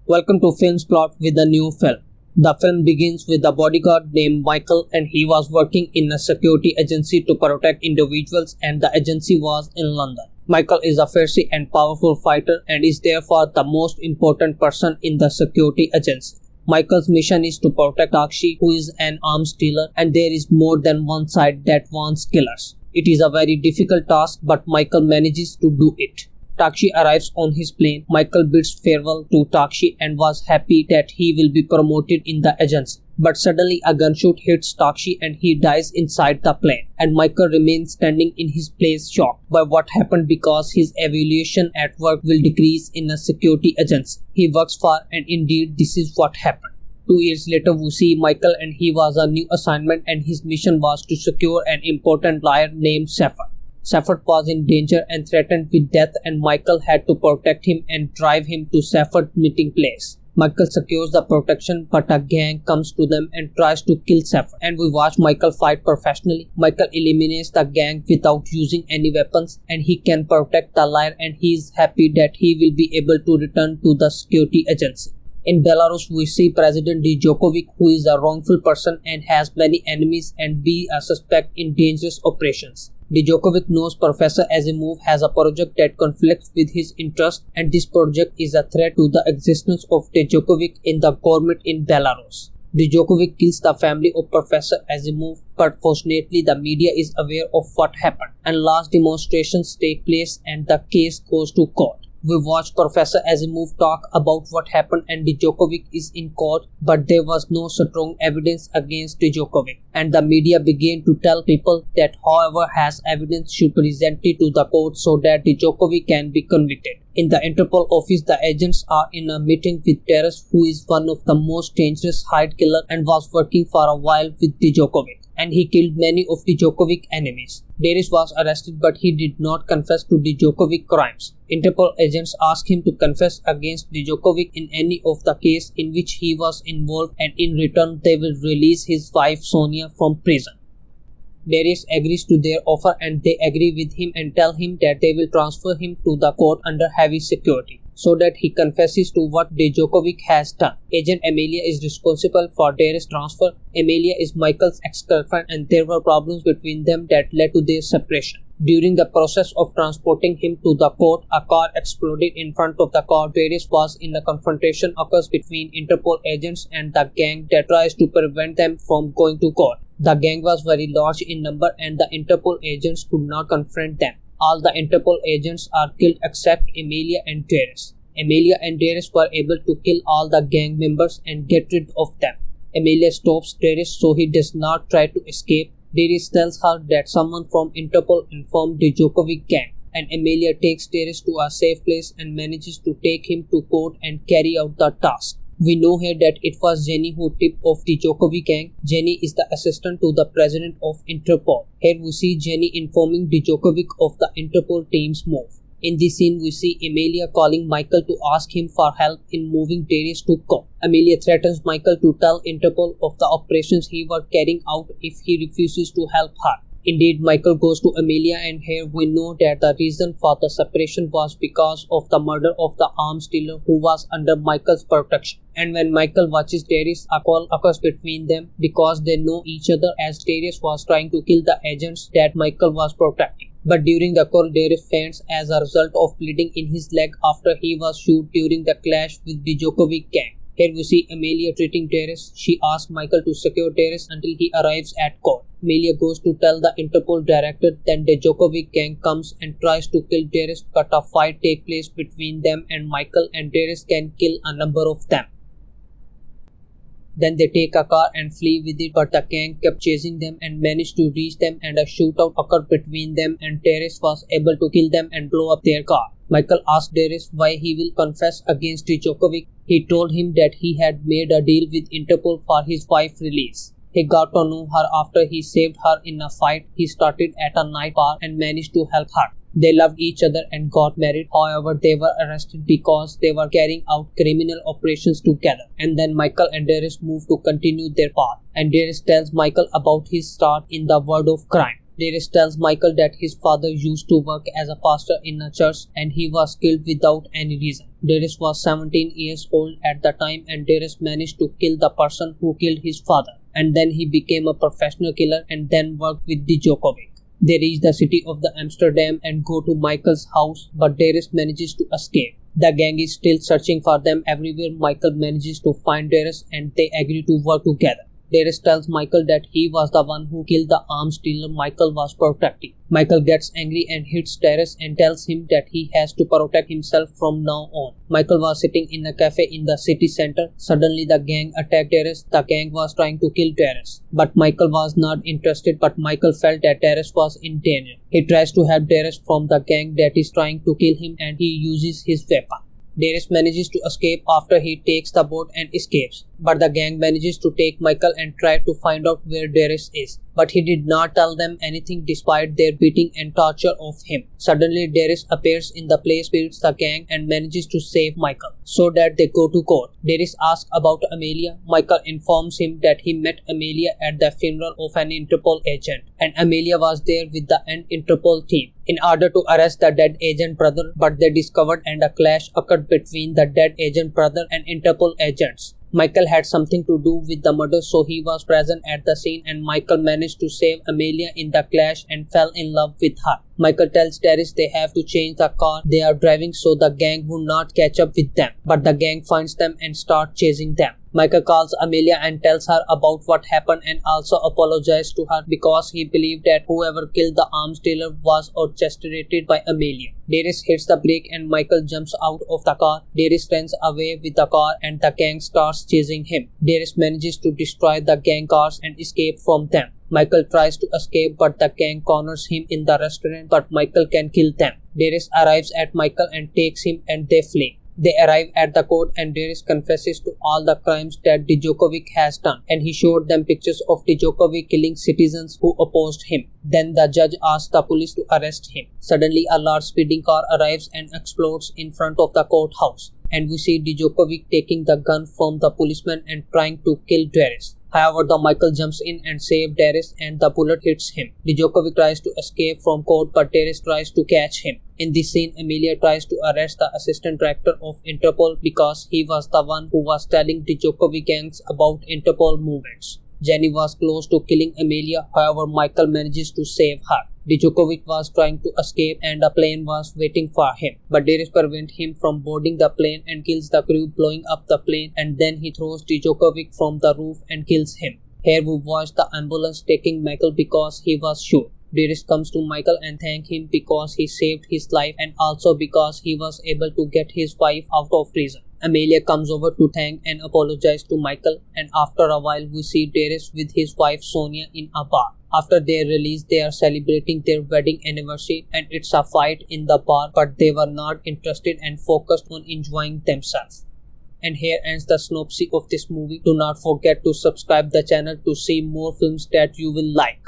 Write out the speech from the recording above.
Welcome to Film's Plot with a new film. The film begins with a bodyguard named Michael, and he was working in a security agency to protect individuals, and the agency was in London. Michael is a fierce and powerful fighter and is therefore the most important person in the security agency. Michael's mission is to protect Takshi, who is an arms dealer, and there is more than one side that wants killers. It is a very difficult task, but Michael manages to do it. Takshi arrives on his plane. Michael bids farewell to Takshi and was happy that he will be promoted in the agency. But suddenly a gunshot hits Takshi and he dies inside the plane. And Michael remains standing in his place, shocked by what happened because his evaluation at work will decrease in a security agency he works for, and indeed this is what happened. 2 years later, we see Michael and he was a new assignment, and his mission was to secure an important lawyer named Safford. Safford was in danger and threatened with death, and Michael had to protect him and drive him to Safford's meeting place. Michael secures the protection, but a gang comes to them and tries to kill Safford, and we watch Michael fight professionally. Michael eliminates the gang without using any weapons, and he can protect the liar, and he is happy that he will be able to return to the security agency. In Belarus, we see President Djokovic, who is a wrongful person and has many enemies and be a suspect in dangerous operations. Djokovic knows Professor Asimov has a project that conflicts with his interests, and this project is a threat to the existence of Djokovic in the government in Belarus. Djokovic kills the family of Professor Asimov, but fortunately the media is aware of what happened, and large demonstrations take place and the case goes to court. We watch Professor Asimov talk about what happened, and Djokovic is in court, but there was no strong evidence against Djokovic, and the media began to tell people that whoever has evidence should present it to the court so that Djokovic can be convicted. In the Interpol office, the agents are in a meeting with Teres, who is one of the most dangerous hired killer and was working for a while with Djokovic, and he killed many of Djokovic's enemies. Darius was arrested, but he did not confess to Djokovic's crimes. Interpol agents asked him to confess against Djokovic in any of the cases in which he was involved, and in return they will release his wife Sonia from prison. Darius agrees to their offer, and they agree with him and tell him that they will transfer him to the court under heavy security, so that he confesses to what Djokovic has done. Agent Amelia is responsible for Darius' transfer. Amelia is Michael's ex-girlfriend, and there were problems between them that led to their separation. During the process of transporting him to the court, a car exploded in front of the car. Darius was in a confrontation occurs between Interpol agents and the gang that tries to prevent them from going to court. The gang was very large in number, and the Interpol agents could not confront them. All the Interpol agents are killed except Amelia and Darius. Amelia and Darius were able to kill all the gang members and get rid of them. Amelia stops Darius so he does not try to escape. Darius tells her that someone from Interpol informed the Djokovic gang, and Amelia takes Darius to a safe place and manages to take him to court and carry out the task. We know here that it was Jenny who tipped off the Djokovic gang. Jenny is the assistant to the president of Interpol. Here we see Jenny informing Djokovic of the Interpol team's move. In this scene, we see Amelia calling Michael to ask him for help in moving Darius to court. Amelia threatens Michael to tell Interpol of the operations he was carrying out if he refuses to help her. Indeed, Michael goes to Amelia, and here we know that the reason for the separation was because of the murder of the arms dealer who was under Michael's protection. And when Michael watches Darius, a call occurs between them because they know each other, as Darius was trying to kill the agents that Michael was protecting. But during the call, Darius faints as a result of bleeding in his leg after he was shot during the clash with the Djokovic gang. Here we see Amelia treating Darius. She asks Michael to secure Darius until he arrives at court. Amelia goes to tell the Interpol director, then the Djokovic gang comes and tries to kill Darius, but a fight takes place between them and Michael, and Darius can kill a number of them. Then they take a car and flee with it, but the gang kept chasing them and managed to reach them, and a shootout occurred between them, and Darius was able to kill them and blow up their car. Michael asked Darius why he will confess against Djokovic. He told him that he had made a deal with Interpol for his wife's release. He got to know her after he saved her in a fight he started at a night bar and managed to help her. They loved each other and got married. However, they were arrested because they were carrying out criminal operations together. And then Michael and Darius moved to continue their path. And Darius tells Michael about his start in the world of crime. Darius tells Michael that his father used to work as a pastor in a church and he was killed without any reason. Darius was 17 years old at the time and Darius managed to kill the person who killed his father. And then he became a professional killer and then worked with Djokovic. They reach the city of the Amsterdam and go to Michael's house, but Darius manages to escape. The gang is still searching for them everywhere. Michael manages to find Darius and they agree to work together. Darius tells Michael that he was the one who killed the arms dealer Michael was protecting. Michael gets angry and hits Darius and tells him that he has to protect himself from now on. Michael was sitting in a cafe in the city center. Suddenly the gang attacked Darius. The gang was trying to kill Darius, but Michael was not interested. But Michael felt that Darius was in danger. He tries to help Darius from the gang that is trying to kill him and he uses his weapon. Darius manages to escape after he takes the boat and escapes, but the gang manages to take Michael and try to find out where Darius is. But he did not tell them anything despite their beating and torture of him. Suddenly Darius appears in the place, beats the gang and manages to save Michael, so that they go to court. Darius asks about Amelia. Michael informs him that he met Amelia at the funeral of an Interpol agent, and Amelia was there with the Interpol team in order to arrest the dead agent brother, but they discovered and a clash occurred between the dead agent brother and Interpol agents. Michael had something to do with the murder, so he was present at the scene and Michael managed to save Amelia in the clash and fell in love with her. Michael tells Darius they have to change the car they are driving so the gang would not catch up with them, but the gang finds them and starts chasing them. Michael calls Amelia and tells her about what happened and also apologizes to her because he believed that whoever killed the arms dealer was orchestrated by Amelia. Darius hits the brake and Michael jumps out of the car. Darius runs away with the car and the gang starts chasing him. Darius manages to destroy the gang cars and escape from them. Michael tries to escape but the gang corners him in the restaurant, but Michael can kill them. Darius arrives at Michael and takes him and they flee. They arrive at the court and Darius confesses to all the crimes that Djokovic has done, and he showed them pictures of Djokovic killing citizens who opposed him. Then the judge asks the police to arrest him. Suddenly a large speeding car arrives and explodes in front of the courthouse, and we see Djokovic taking the gun from the policeman and trying to kill Darius. However, the Michael jumps in and saves Darius and the bullet hits him. Djokovic tries to escape from court but Darius tries to catch him. In this scene, Amelia tries to arrest the assistant director of Interpol because he was the one who was telling Djokovic gangs about Interpol movements. Jenny was close to killing Amelia, however Michael manages to save her. Djokovic was trying to escape and a plane was waiting for him, but Darius prevents him from boarding the plane and kills the crew, blowing up the plane, and then he throws Djokovic from the roof and kills him. Here we watch the ambulance taking Michael because he was shot. Darius comes to Michael and thanks him because he saved his life and also because he was able to get his wife out of prison. Amelia comes over to thank and apologize to Michael, and after a while we see Darius with his wife Sonia in a bar. After their release, they are celebrating their wedding anniversary and it's a fight in the bar, but they were not interested and focused on enjoying themselves. And here ends the synopsis of this movie. Do not forget to subscribe the channel to see more films that you will like.